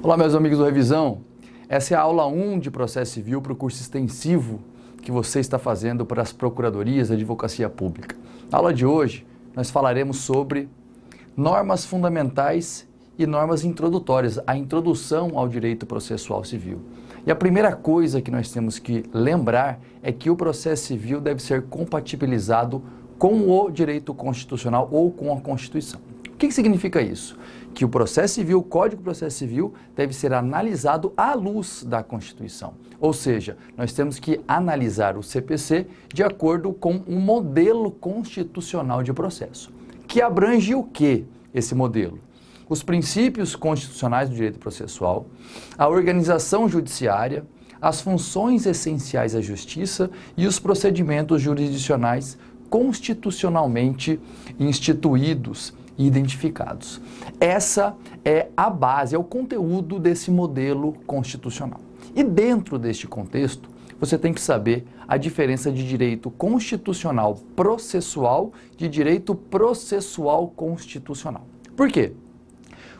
Olá, meus amigos do Revisão. Essa é a aula 1 de Processo Civil para o curso extensivo que você está fazendo para as Procuradorias da Advocacia Pública. Na aula de hoje, nós falaremos sobre normas fundamentais e normas introdutórias, a introdução ao direito processual civil. E a primeira coisa que nós temos que lembrar é que o processo civil deve ser compatibilizado com o direito constitucional ou com a Constituição. O que significa isso? Que o processo civil, o Código de Processo Civil, deve ser analisado à luz da Constituição. Ou seja, nós temos que analisar o CPC de acordo com um modelo constitucional de processo. Que abrange o que esse modelo? Os princípios constitucionais do direito processual, a organização judiciária, as funções essenciais à justiça e os procedimentos jurisdicionais constitucionalmente instituídos e identificados. Essa é a base, é o conteúdo desse modelo constitucional. E dentro deste contexto, você tem que saber a diferença de direito constitucional processual de direito processual constitucional. Por quê?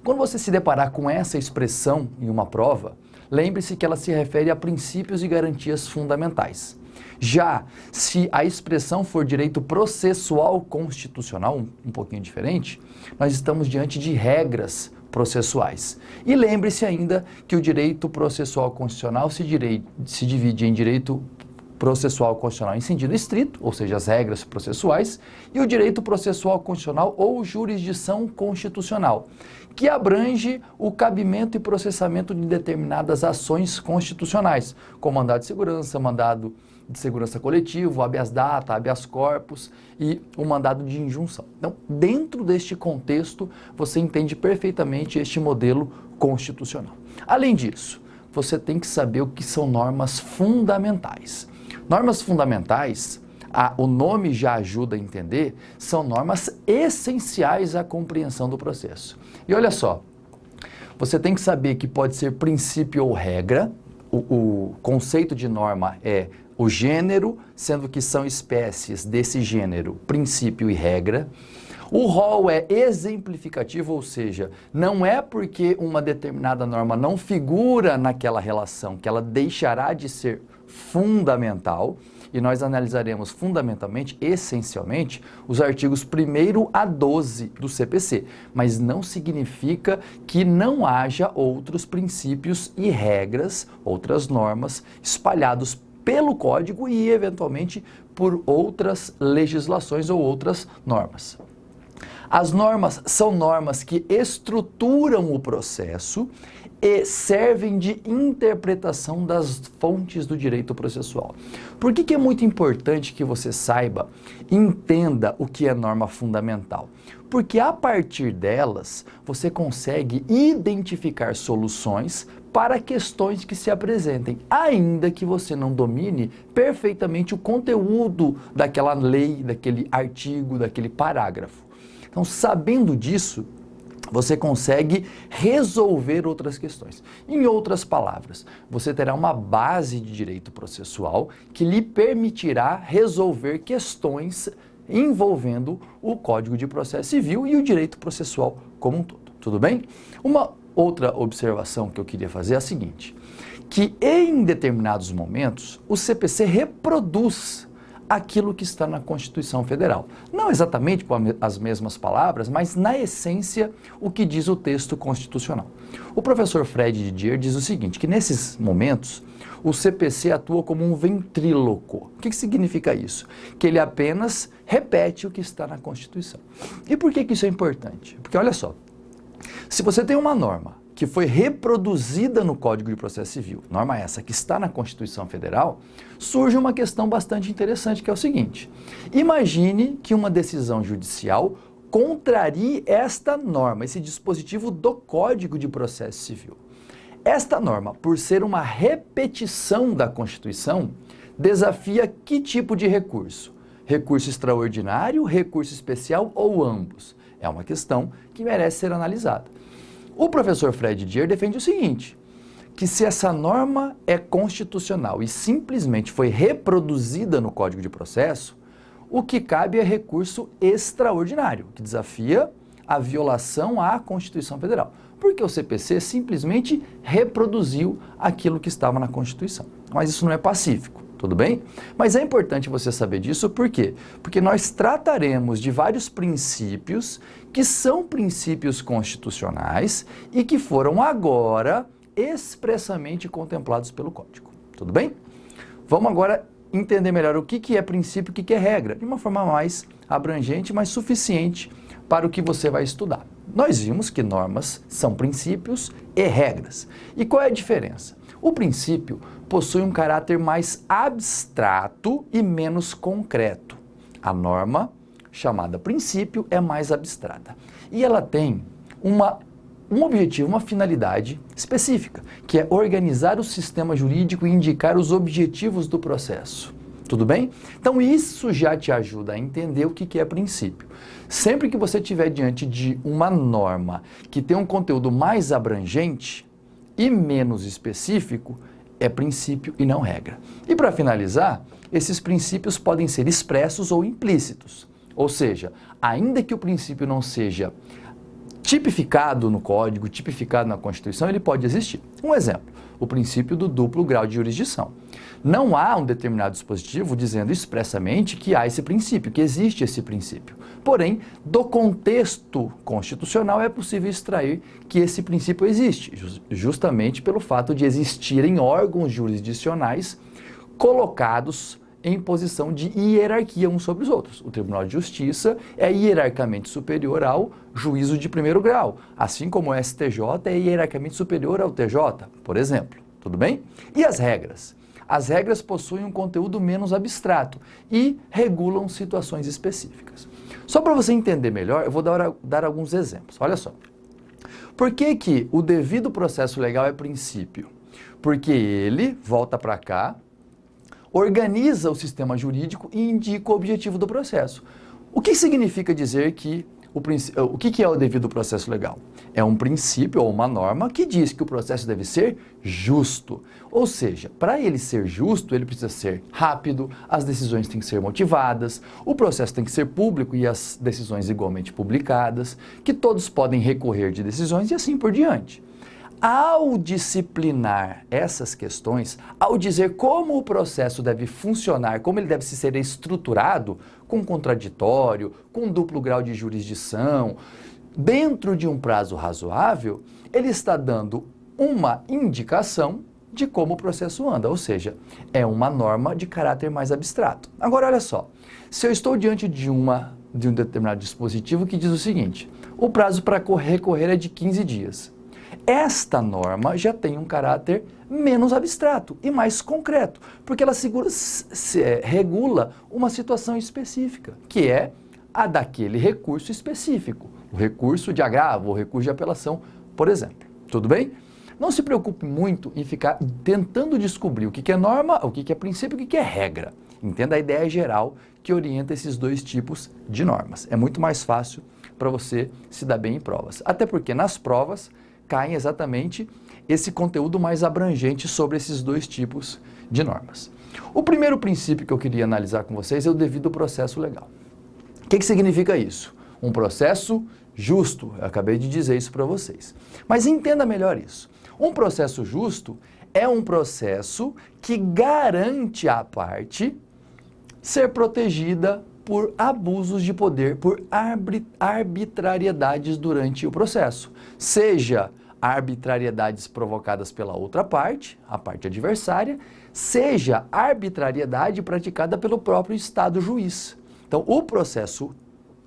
Quando você se deparar com essa expressão em uma prova, lembre-se que ela se refere a princípios e garantias fundamentais. Já se a expressão for direito processual constitucional, um pouquinho diferente, nós estamos diante de regras processuais. E lembre-se ainda que o direito processual constitucional se divide em direito processual constitucional em sentido estrito, ou seja, as regras processuais, e o direito processual constitucional ou jurisdição constitucional, que abrange o cabimento e processamento de determinadas ações constitucionais, como mandado de segurança coletivo, habeas data, habeas corpus e o mandado de injunção. Então, dentro deste contexto, você entende perfeitamente este modelo constitucional. Além disso, você tem que saber o que são normas fundamentais. Normas fundamentais, o nome já ajuda a entender, são normas essenciais à compreensão do processo. E olha só, você tem que saber que pode ser princípio ou regra, o conceito de norma é o gênero, sendo que são espécies desse gênero, princípio e regra. O rol é exemplificativo, ou seja, não é porque uma determinada norma não figura naquela relação que ela deixará de ser fundamental, e nós analisaremos fundamentalmente, essencialmente, os artigos 1º a 12 do CPC, mas não significa que não haja outros princípios e regras, outras normas espalhados pelo Código e, eventualmente, por outras legislações ou outras normas. As normas são normas que estruturam o processo e servem de interpretação das fontes do direito processual. Por que é muito importante que você saiba, entenda o que é norma fundamental? Porque a partir delas, você consegue identificar soluções para questões que se apresentem, ainda que você não domine perfeitamente o conteúdo daquela lei, daquele artigo, daquele parágrafo. Então, sabendo disso, você consegue resolver outras questões. Em outras palavras, você terá uma base de direito processual que lhe permitirá resolver questões envolvendo o Código de Processo Civil e o direito processual como um todo. Tudo bem? Uma outra observação que eu queria fazer é a seguinte, que em determinados momentos o CPC reproduz aquilo que está na Constituição Federal. Não exatamente com as mesmas palavras, mas na essência o que diz o texto constitucional. O professor Fred Didier diz o seguinte, que nesses momentos o CPC atua como um ventríloco. O que significa isso? Que ele apenas repete o que está na Constituição. E por que isso é importante? Porque olha só, se você tem uma norma que foi reproduzida no Código de Processo Civil, norma essa que está na Constituição Federal, surge uma questão bastante interessante, que é o seguinte: imagine que uma decisão judicial contrarie esta norma, esse dispositivo do Código de Processo Civil. Esta norma, por ser uma repetição da Constituição, desafia que tipo de recurso? Recurso extraordinário, recurso especial ou ambos? É uma questão que merece ser analisada. O professor Fred Didier defende o seguinte, que se essa norma é constitucional e simplesmente foi reproduzida no Código de Processo, o que cabe é recurso extraordinário, que desafia a violação à Constituição Federal, porque o CPC simplesmente reproduziu aquilo que estava na Constituição. Mas isso não é pacífico, tudo bem? Mas é importante você saber disso, por quê? Porque nós trataremos de vários princípios que são princípios constitucionais e que foram agora expressamente contemplados pelo Código, tudo bem? Vamos agora entender melhor o que é princípio e o que é regra, de uma forma mais abrangente, mas suficiente para o que você vai estudar. Nós vimos que normas são princípios e regras. E qual é a diferença? O princípio possui um caráter mais abstrato e menos concreto. A norma, chamada princípio, é mais abstrata. E ela tem um objetivo, uma finalidade específica, que é organizar o sistema jurídico e indicar os objetivos do processo. Tudo bem? Então isso já te ajuda a entender o que é princípio. Sempre que você estiver diante de uma norma que tem um conteúdo mais abrangente e menos específico, é princípio e não regra. E para finalizar, esses princípios podem ser expressos ou implícitos. Ou seja, ainda que o princípio não seja tipificado no Código, tipificado na Constituição, ele pode existir. Um exemplo, o princípio do duplo grau de jurisdição. Não há um determinado dispositivo dizendo expressamente que há esse princípio, que existe esse princípio. Porém, do contexto constitucional é possível extrair que esse princípio existe, justamente pelo fato de existirem órgãos jurisdicionais colocados em posição de hierarquia uns sobre os outros. O Tribunal de Justiça é hierarquicamente superior ao juízo de primeiro grau, assim como o STJ é hierarquicamente superior ao TJ, por exemplo. Tudo bem? E as regras? As regras possuem um conteúdo menos abstrato e regulam situações específicas. Só para você entender melhor, eu vou dar alguns exemplos. Olha só. Por que o devido processo legal é princípio? Porque ele, volta para cá, organiza o sistema jurídico e indica o objetivo do processo. O que significa dizer que o que é o devido processo legal? É um princípio ou uma norma que diz que o processo deve ser justo. Ou seja, para ele ser justo, ele precisa ser rápido, as decisões têm que ser motivadas, o processo tem que ser público e as decisões igualmente publicadas, que todos podem recorrer de decisões e assim por diante. Ao disciplinar essas questões, ao dizer como o processo deve funcionar, como ele deve ser estruturado, com contraditório, com duplo grau de jurisdição, dentro de um prazo razoável, ele está dando uma indicação de como o processo anda, ou seja, é uma norma de caráter mais abstrato. Agora, olha só, se eu estou diante de um determinado dispositivo que diz o seguinte, o prazo para recorrer é de 15 dias. Esta norma já tem um caráter menos abstrato e mais concreto, porque ela regula uma situação específica, que é a daquele recurso específico, o recurso de agravo, o recurso de apelação, por exemplo. Tudo bem? Não se preocupe muito em ficar tentando descobrir o que é norma, o que é princípio e o que é regra. Entenda a ideia geral que orienta esses dois tipos de normas. É muito mais fácil para você se dar bem em provas. Até porque nas provas caem exatamente esse conteúdo mais abrangente sobre esses dois tipos de normas. O primeiro princípio que eu queria analisar com vocês é o devido processo legal. O que significa isso? Um processo justo. Eu acabei de dizer isso para vocês. Mas entenda melhor isso. Um processo justo é um processo que garante à parte ser protegida por abusos de poder, por arbitrariedades durante o processo. Seja arbitrariedades provocadas pela outra parte, a parte adversária, seja arbitrariedade praticada pelo próprio Estado juiz. Então, o processo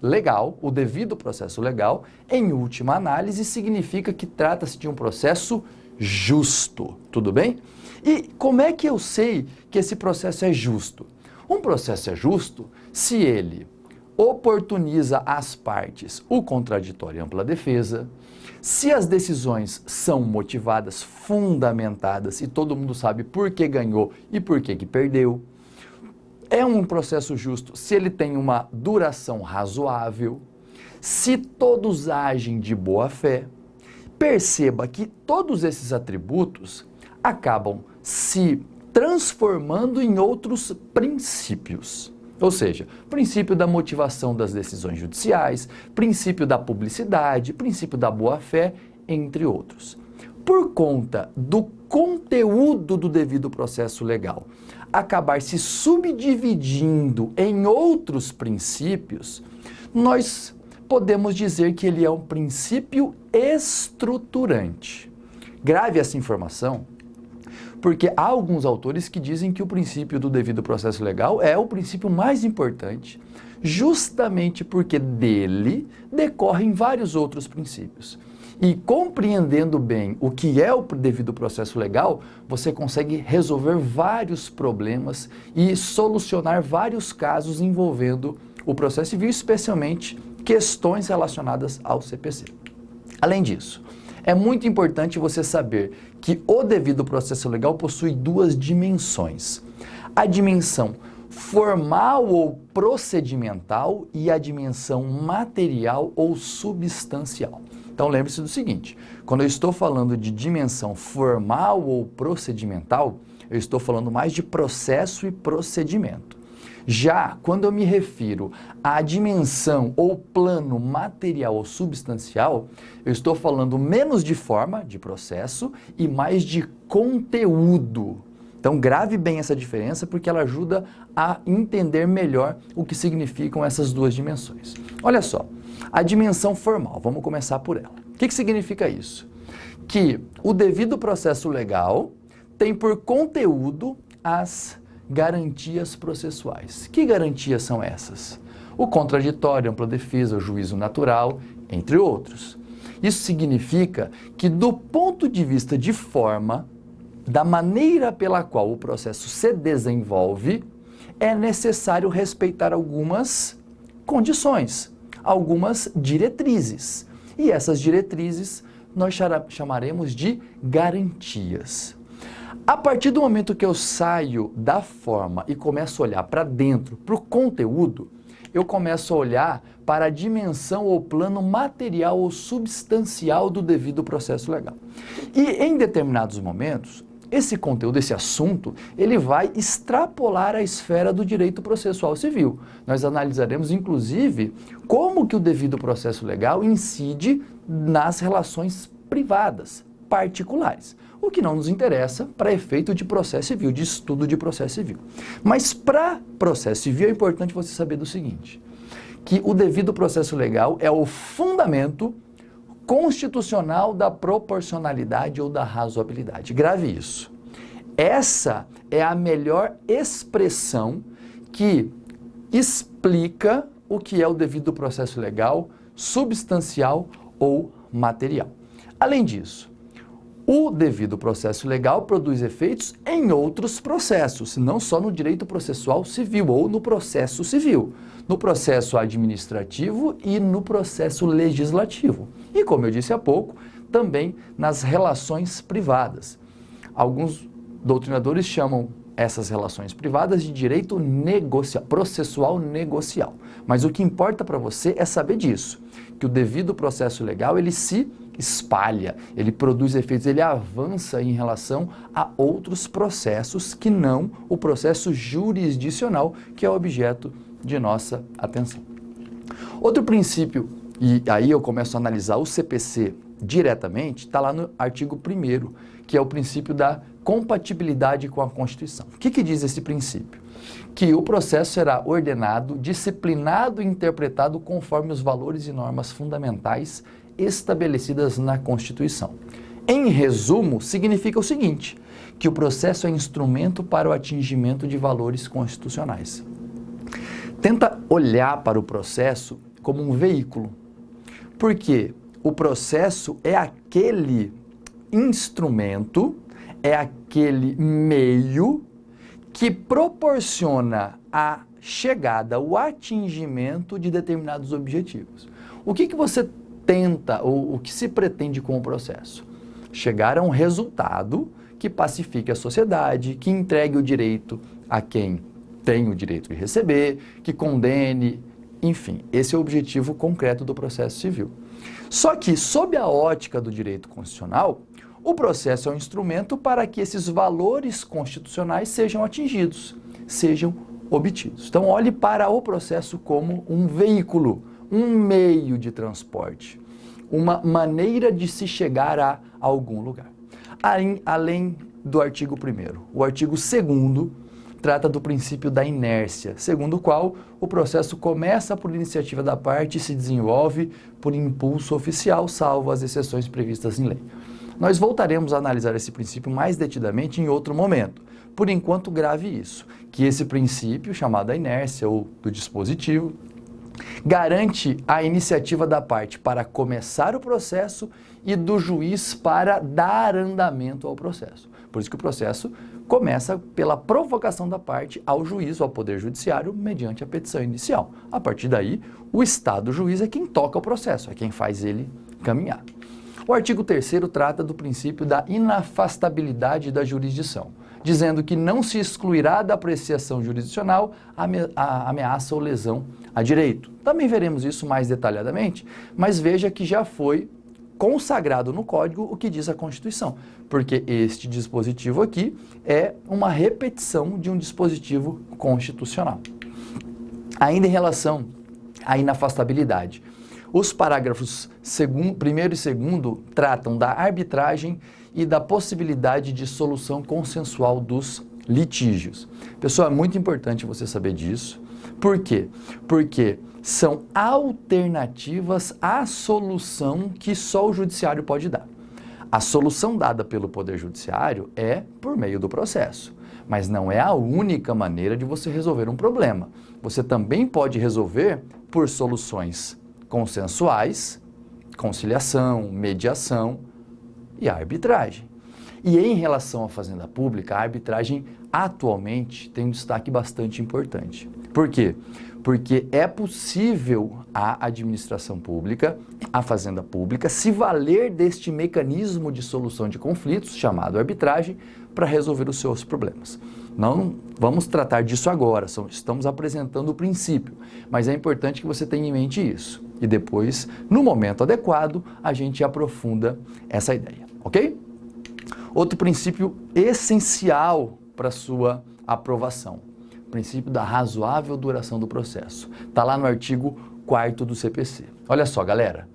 legal, o devido processo legal, em última análise, significa que trata-se de um processo justo. Tudo bem? E como é que eu sei que esse processo é justo? Um processo é justo se ele oportuniza às partes o contraditório e ampla defesa, se as decisões são motivadas, fundamentadas e todo mundo sabe por que ganhou e por que perdeu. É um processo justo se ele tem uma duração razoável, se todos agem de boa fé. Perceba que todos esses atributos acabam se transformando em outros princípios. Ou seja, princípio da motivação das decisões judiciais, princípio da publicidade, princípio da boa-fé, entre outros. Por conta do conteúdo do devido processo legal acabar se subdividindo em outros princípios, nós podemos dizer que ele é um princípio estruturante. Grave essa informação, porque há alguns autores que dizem que o princípio do devido processo legal é o princípio mais importante, justamente porque dele decorrem vários outros princípios. E compreendendo bem o que é o devido processo legal, você consegue resolver vários problemas e solucionar vários casos envolvendo o processo civil, especialmente questões relacionadas ao CPC. Além disso, é muito importante você saber que o devido processo legal possui duas dimensões. A dimensão formal ou procedimental e a dimensão material ou substancial. Então lembre-se do seguinte, quando eu estou falando de dimensão formal ou procedimental, eu estou falando mais de processo e procedimento. Já quando eu me refiro à dimensão ou plano material ou substancial, eu estou falando menos de forma, de processo, e mais de conteúdo. Então grave bem essa diferença porque ela ajuda a entender melhor o que significam essas duas dimensões. Olha só, a dimensão formal, vamos começar por ela. O que significa isso? Que o devido processo legal tem por conteúdo as garantias processuais. Que garantias são essas? O contraditório, ampla defesa, o juízo natural, entre outros. Isso significa que do ponto de vista de forma, da maneira pela qual o processo se desenvolve, é necessário respeitar algumas condições, algumas diretrizes. E essas diretrizes nós chamaremos de garantias. A partir do momento que eu saio da forma e começo a olhar para dentro, para o conteúdo, eu começo a olhar para a dimensão ou plano material ou substancial do devido processo legal. E em determinados momentos, esse conteúdo, esse assunto, ele vai extrapolar a esfera do direito processual civil. Nós analisaremos, inclusive, como que o devido processo legal incide nas relações privadas, particulares. O que não nos interessa para efeito de processo civil, de estudo de processo civil. Mas para processo civil é importante você saber do seguinte, que o devido processo legal é o fundamento constitucional da proporcionalidade ou da razoabilidade. Grave isso. Essa é a melhor expressão que explica o que é o devido processo legal, substancial ou material. Além disso, o devido processo legal produz efeitos em outros processos, não só no direito processual civil ou no processo civil, no processo administrativo e no processo legislativo. E, como eu disse há pouco, também nas relações privadas. Alguns doutrinadores chamam essas relações privadas de direito processual negocial. Mas o que importa para você é saber disso, que o devido processo legal, ele se espalha, ele produz efeitos, ele avança em relação a outros processos que não o processo jurisdicional, que é o objeto de nossa atenção. Outro princípio, e aí eu começo a analisar o CPC diretamente, está lá no artigo 1º, que é o princípio da compatibilidade com a Constituição. O que diz esse princípio? Que o processo será ordenado, disciplinado e interpretado conforme os valores e normas fundamentais estabelecidas na Constituição. Em resumo, significa o seguinte, que o processo é instrumento para o atingimento de valores constitucionais. Tenta olhar para o processo como um veículo, porque o processo é aquele instrumento, é aquele meio que proporciona a chegada, o atingimento de determinados objetivos. O que você tenta, ou o que se pretende com o processo? Chegar a um resultado que pacifique a sociedade, que entregue o direito a quem tem o direito de receber, que condene, enfim, esse é o objetivo concreto do processo civil. Só que, sob a ótica do direito constitucional, o processo é um instrumento para que esses valores constitucionais sejam atingidos, sejam obtidos. Então, olhe para o processo como um veículo, um meio de transporte, uma maneira de se chegar a algum lugar. Além do artigo 1º, o artigo 2º trata do princípio da inércia, segundo o qual o processo começa por iniciativa da parte e se desenvolve por impulso oficial, salvo as exceções previstas em lei. Nós voltaremos a analisar esse princípio mais detidamente em outro momento. Por enquanto, grave isso, que esse princípio, chamado a inércia ou do dispositivo, garante a iniciativa da parte para começar o processo e do juiz para dar andamento ao processo. Por isso que o processo começa pela provocação da parte ao juiz, ao Poder Judiciário, mediante a petição inicial. A partir daí, o Estado juiz é quem toca o processo, é quem faz ele caminhar. O artigo 3º trata do princípio da inafastabilidade da jurisdição, dizendo que não se excluirá da apreciação jurisdicional a ameaça ou lesão a direito. Também veremos isso mais detalhadamente, mas veja que já foi consagrado no Código o que diz a Constituição, porque este dispositivo aqui é uma repetição de um dispositivo constitucional. Ainda em relação à inafastabilidade, os parágrafos 1º e 2º tratam da arbitragem e da possibilidade de solução consensual dos litígios. Pessoal, é muito importante você saber disso. Por quê? Porque são alternativas à solução que só o judiciário pode dar. A solução dada pelo Poder Judiciário é por meio do processo, mas não é a única maneira de você resolver um problema. Você também pode resolver por soluções consensuais, conciliação, mediação e arbitragem. E em relação à fazenda pública, a arbitragem atualmente tem um destaque bastante importante. Por quê? Porque é possível a administração pública, a fazenda pública, se valer deste mecanismo de solução de conflitos, chamado arbitragem, para resolver os seus problemas. Não vamos tratar disso agora, estamos apresentando o princípio, mas é importante que você tenha em mente isso. E depois, no momento adequado, a gente aprofunda essa ideia, ok? Outro princípio essencial para a sua aprovação, o princípio da razoável duração do processo. Está lá no artigo 4º do CPC. Olha só, galera.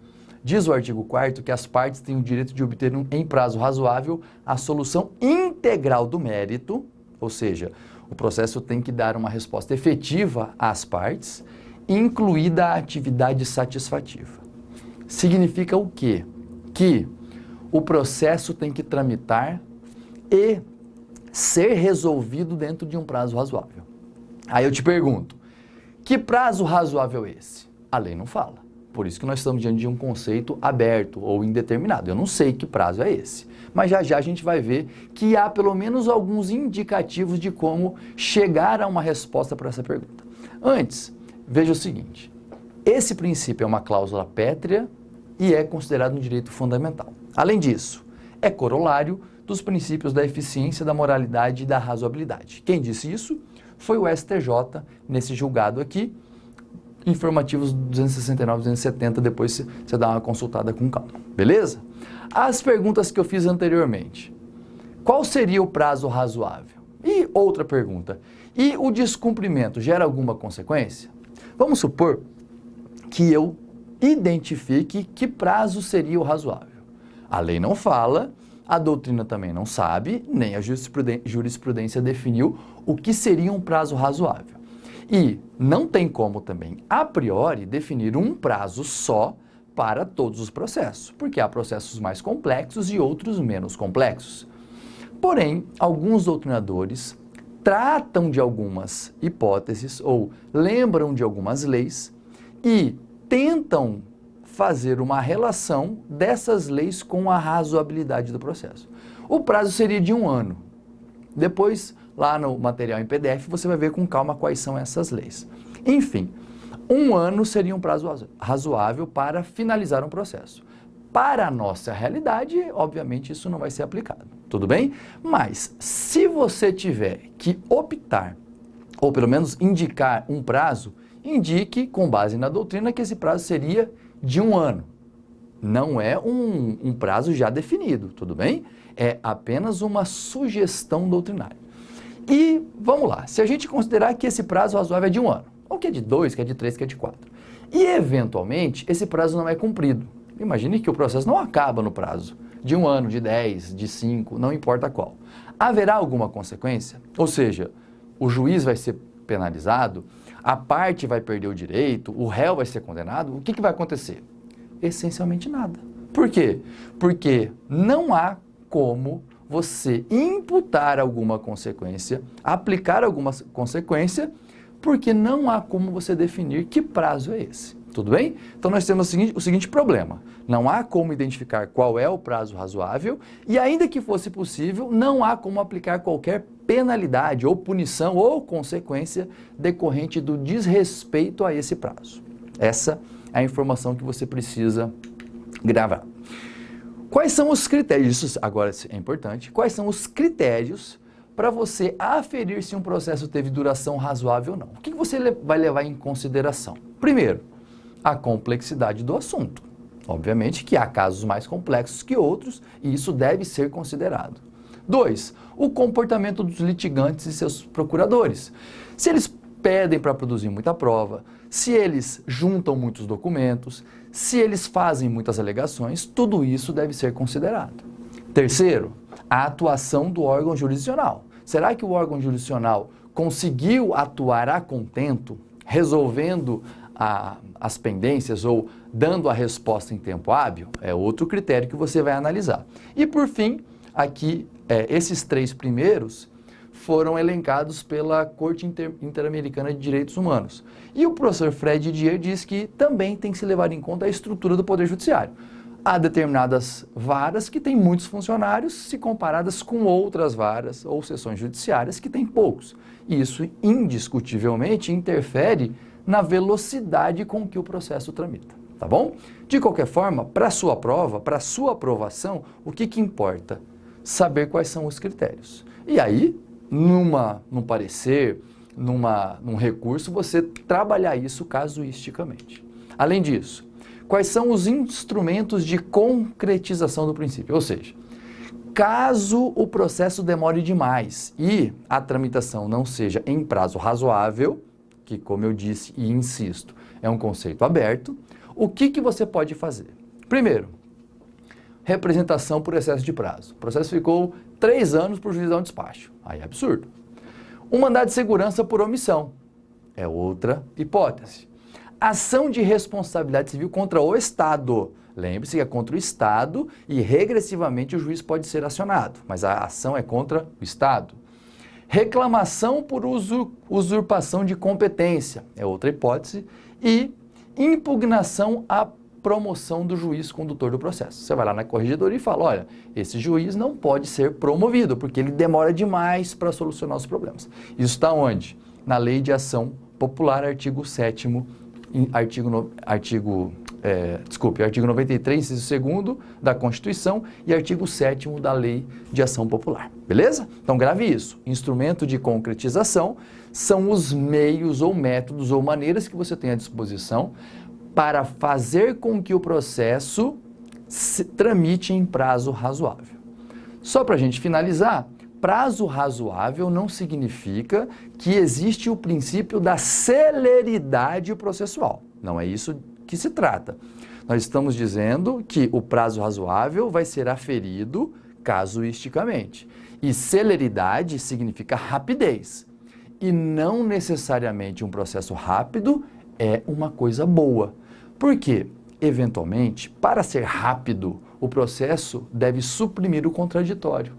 Diz o artigo 4º que as partes têm o direito de obter em prazo razoável a solução integral do mérito, ou seja, o processo tem que dar uma resposta efetiva às partes, incluída a atividade satisfativa. Significa o quê? Que o processo tem que tramitar e ser resolvido dentro de um prazo razoável. Aí eu te pergunto, que prazo razoável é esse? A lei não fala. Por isso que nós estamos diante de um conceito aberto ou indeterminado. Eu não sei que prazo é esse, mas já já a gente vai ver que há pelo menos alguns indicativos de como chegar a uma resposta para essa pergunta. Antes, veja o seguinte, esse princípio é uma cláusula pétrea e é considerado um direito fundamental. Além disso, é corolário dos princípios da eficiência, da moralidade e da razoabilidade. Quem disse isso foi o STJ nesse julgado aqui, informativos 269 e 270, depois você dá uma consultada com calma, beleza? As perguntas que eu fiz anteriormente. Qual seria o prazo razoável? E outra pergunta, e o descumprimento gera alguma consequência? Vamos supor que eu identifique que prazo seria o razoável. A lei não fala, a doutrina também não sabe, nem a jurisprudência definiu o que seria um prazo razoável. E não tem como também, a priori, definir um prazo só para todos os processos, porque há processos mais complexos e outros menos complexos. Porém, alguns doutrinadores tratam de algumas hipóteses ou lembram de algumas leis e tentam fazer uma relação dessas leis com a razoabilidade do processo. O prazo seria de 1 ano. Depois, lá no material em PDF, você vai ver com calma quais são essas leis. Enfim, 1 ano seria um prazo razoável para finalizar um processo. Para a nossa realidade, obviamente, isso não vai ser aplicado, tudo bem? Mas, se você tiver que optar, ou pelo menos indicar um prazo, indique, com base na doutrina, que esse prazo seria de 1 ano. Não é um prazo já definido, tudo bem? É apenas uma sugestão doutrinária. E vamos lá, se a gente considerar que esse prazo razoável é de 1 ano, ou que é de 2, que é de 3, que é de 4, e eventualmente esse prazo não é cumprido. Imagine que o processo não acaba no prazo de 1 ano, de 10, de 5, não importa qual. Haverá alguma consequência? Ou seja, o juiz vai ser penalizado, a parte vai perder o direito, o réu vai ser condenado, o que vai acontecer? Essencialmente nada. Por quê? Porque não há como você imputar alguma consequência, aplicar alguma consequência, porque não há como você definir que prazo é esse. Tudo bem? Então nós temos o seguinte problema. Não há como identificar qual é o prazo razoável e, ainda que fosse possível, não há como aplicar qualquer penalidade ou punição ou consequência decorrente do desrespeito a esse prazo. Essa é a informação que você precisa gravar. Quais são os critérios? Isso agora é importante. Quais são os critérios para você aferir se um processo teve duração razoável ou não? O que você vai levar em consideração? Primeiro, a complexidade do assunto. Obviamente que há casos mais complexos que outros e isso deve ser considerado. 2, o comportamento dos litigantes e seus procuradores. Se eles pedem para produzir muita prova, se eles juntam muitos documentos, se eles fazem muitas alegações, tudo isso deve ser considerado. Terceiro, a atuação do órgão jurisdicional. Será que o órgão jurisdicional conseguiu atuar a contento, resolvendo as pendências ou dando a resposta em tempo hábil? É outro critério que você vai analisar. E por fim, aqui, esses 3 primeiros foram elencados pela Corte Interamericana de Direitos Humanos. E o professor Fred Didier diz que também tem que se levar em conta a estrutura do Poder Judiciário. Há determinadas varas que têm muitos funcionários se comparadas com outras varas ou seções judiciárias que têm poucos. E isso indiscutivelmente interfere na velocidade com que o processo tramita, tá bom? De qualquer forma, para a sua prova, para a sua aprovação, o que importa? Saber quais são os critérios. E aí, num parecer, num recurso, você trabalhar isso casuisticamente. Além disso, quais são os instrumentos de concretização do princípio? Ou seja, caso o processo demore demais e a tramitação não seja em prazo razoável, que, como eu disse e insisto, é um conceito aberto, o que você pode fazer? Primeiro, representação por excesso de prazo. O processo ficou 3 anos para o juiz dar um despacho. Aí é absurdo. Um mandado de segurança por omissão. É outra hipótese. Ação de responsabilidade civil contra o Estado. Lembre-se que é contra o Estado e regressivamente o juiz pode ser acionado, mas a ação é contra o Estado. Reclamação por usurpação de competência. É outra hipótese. E impugnação à promoção do juiz condutor do processo. Você vai lá na corregedoria e fala, olha, esse juiz não pode ser promovido, porque ele demora demais para solucionar os problemas. Isso está onde? Na Lei de Ação Popular, artigo 7º, artigo 93, inciso 2º da Constituição e artigo 7º da Lei de Ação Popular. Beleza? Então grave isso. Instrumento de concretização são os meios ou métodos ou maneiras que você tem à disposição para fazer com que o processo se tramite em prazo razoável. Só para a gente finalizar, prazo razoável não significa que existe o princípio da celeridade processual. Não é isso que se trata. Nós estamos dizendo que o prazo razoável vai ser aferido casuisticamente. E celeridade significa rapidez. E não necessariamente um processo rápido é uma coisa boa. Por quê? Eventualmente, para ser rápido, o processo deve suprimir o contraditório,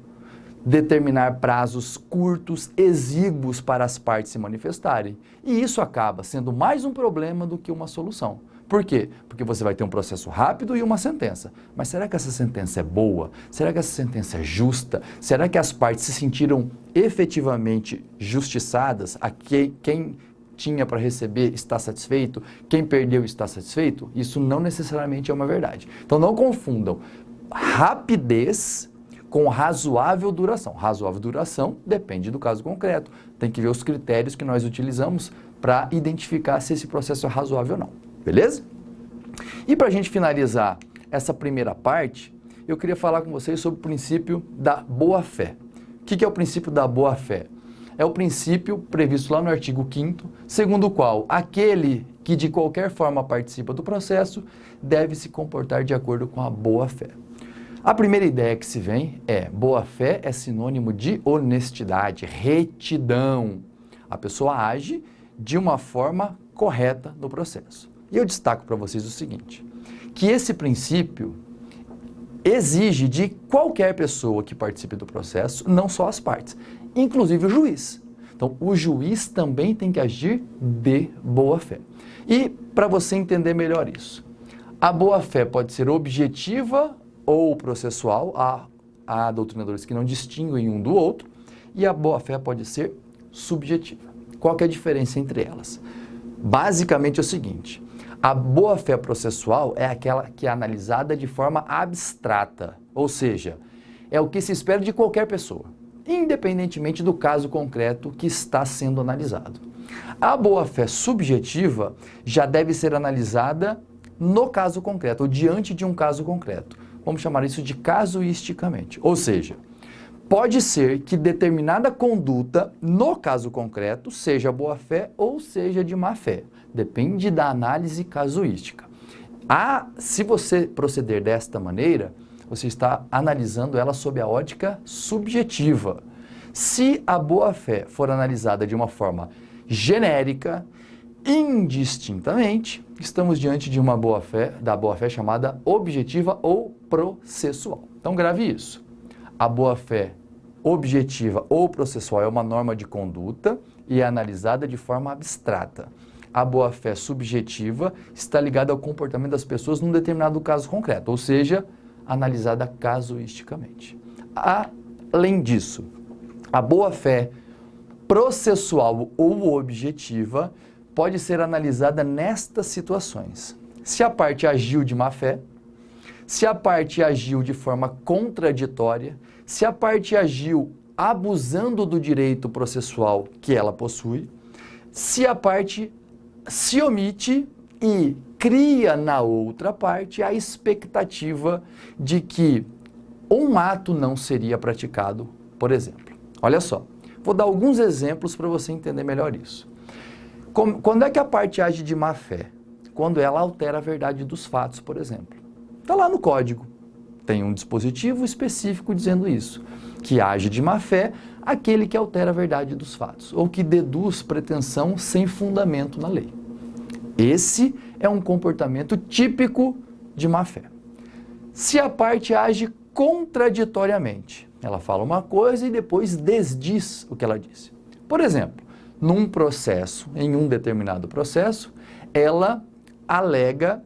determinar prazos curtos, exíguos para as partes se manifestarem. E isso acaba sendo mais um problema do que uma solução. Por quê? Porque você vai ter um processo rápido e uma sentença. Mas será que essa sentença é boa? Será que essa sentença é justa? Será que as partes se sentiram efetivamente justiçadas? Quem tinha para receber está satisfeito? Quem perdeu está satisfeito? Isso não necessariamente é uma verdade. Então não confundam rapidez com razoável duração. Razoável duração depende do caso concreto. Tem que ver os critérios que nós utilizamos para identificar se esse processo é razoável ou não. Beleza? E para a gente finalizar essa primeira parte, eu queria falar com vocês sobre o princípio da boa-fé. O que é o princípio da boa-fé? é o princípio previsto lá no artigo 5º, segundo o qual aquele que de qualquer forma participa do processo deve se comportar de acordo com a boa-fé. A primeira ideia que se vem é: boa-fé é sinônimo de honestidade, retidão. A pessoa age de uma forma correta no processo. E eu destaco para vocês o seguinte, que esse princípio exige de qualquer pessoa que participe do processo, não só as partes, inclusive o juiz. Então, o juiz também tem que agir de boa-fé. E, para você entender melhor isso, a boa-fé pode ser objetiva ou processual, há doutrinadores que não distinguem um do outro, e a boa-fé pode ser subjetiva. Qual que é a diferença entre elas? Basicamente é o seguinte: a boa-fé processual é aquela que é analisada de forma abstrata, ou seja, é o que se espera de qualquer pessoa, independentemente do caso concreto que está sendo analisado. A boa-fé subjetiva já deve ser analisada no caso concreto, ou diante de um caso concreto. Vamos chamar isso de casuisticamente, ou seja, pode ser que determinada conduta, no caso concreto, seja boa-fé ou seja de má-fé. Depende da análise casuística. Se você proceder desta maneira, você está analisando ela sob a ótica subjetiva. Se a boa-fé for analisada de uma forma genérica, indistintamente, estamos diante de uma boa-fé, da boa-fé chamada objetiva ou processual. Então grave isso. A boa-fé objetiva ou processual é uma norma de conduta e é analisada de forma abstrata. A boa-fé subjetiva está ligada ao comportamento das pessoas num determinado caso concreto, ou seja, analisada casuisticamente. Além disso, a boa-fé processual ou objetiva pode ser analisada nestas situações: se a parte agiu de má-fé, se a parte agiu de forma contraditória, se a parte agiu abusando do direito processual que ela possui, se a parte se omite e cria na outra parte a expectativa de que um ato não seria praticado, por exemplo. Olha só, vou dar alguns exemplos para você entender melhor isso. Quando é que a parte age de má fé? Quando ela altera a verdade dos fatos, por exemplo. Está lá no código. Tem um dispositivo específico dizendo isso, que age de má fé aquele que altera a verdade dos fatos, ou que deduz pretensão sem fundamento na lei. Esse é um comportamento típico de má fé. Se a parte age contraditoriamente, ela fala uma coisa e depois desdiz o que ela disse. Por exemplo, num processo, em um determinado processo, ela alega,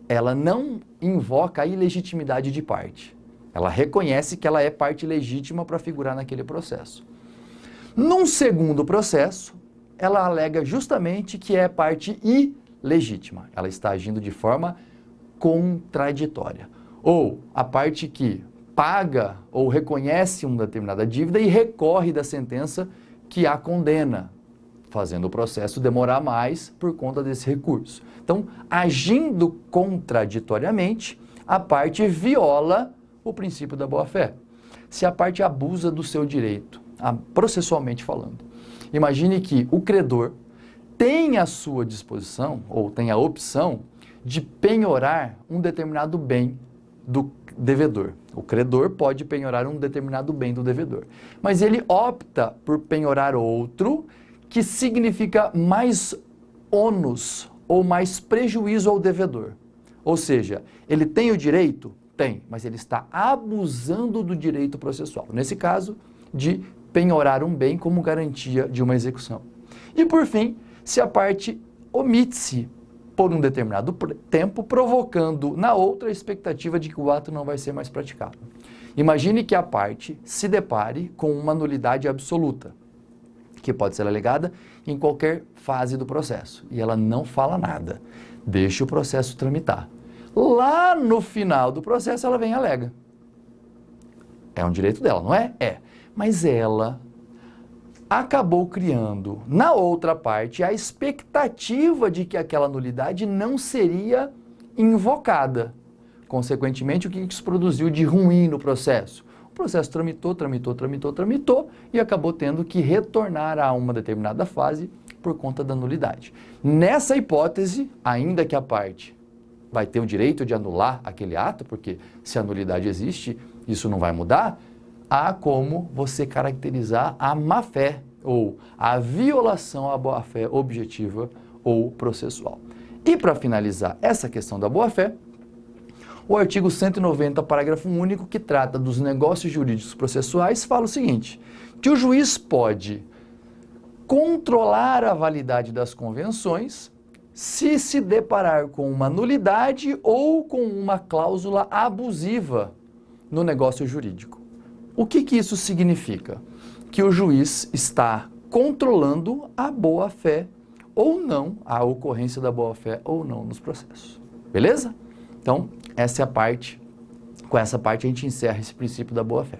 ela não invoca a ilegitimidade de parte. Ela reconhece que ela é parte legítima para figurar naquele processo. Num segundo processo, ela alega justamente que é parte ilegítima. Ela está agindo de forma contraditória. Ou a parte que paga ou reconhece uma determinada dívida e recorre da sentença que a condena, fazendo o processo demorar mais por conta desse recurso. Então, agindo contraditoriamente, a parte viola o princípio da boa-fé. Se a parte abusa do seu direito, processualmente falando. Imagine que o credor tem à sua disposição, ou tem a opção, de penhorar um determinado bem do devedor. O credor pode penhorar um determinado bem do devedor, mas ele opta por penhorar outro que significa mais ônus ou mais prejuízo ao devedor. Ou seja, ele tem o direito? Tem, mas ele está abusando do direito processual. Nesse caso, de penhorar um bem como garantia de uma execução. E por fim, se a parte omite-se por um determinado tempo, provocando na outra a expectativa de que o ato não vai ser mais praticado. Imagine que a parte se depare com uma nulidade absoluta, que pode ser alegada em qualquer fase do processo, e ela não fala nada, deixa o processo tramitar. Lá no final do processo ela vem e alega. É um direito dela, não é? É. Mas ela acabou criando na outra parte a expectativa de que aquela nulidade não seria invocada. Consequentemente, o que isso produziu de ruim no processo? O processo tramitou e acabou tendo que retornar a uma determinada fase por conta da nulidade. Nessa hipótese, ainda que a parte vai ter o direito de anular aquele ato, porque se a nulidade existe, isso não vai mudar, há como você caracterizar a má-fé ou a violação à boa-fé objetiva ou processual. E para finalizar essa questão da boa-fé, o artigo 190, parágrafo único, que trata dos negócios jurídicos processuais, fala o seguinte, que o juiz pode controlar a validade das convenções se deparar com uma nulidade ou com uma cláusula abusiva no negócio jurídico. O que isso significa? Que o juiz está controlando a boa-fé ou não, a ocorrência da boa-fé ou não nos processos. Beleza? Então, essa é a parte, com essa parte a gente encerra esse princípio da boa-fé.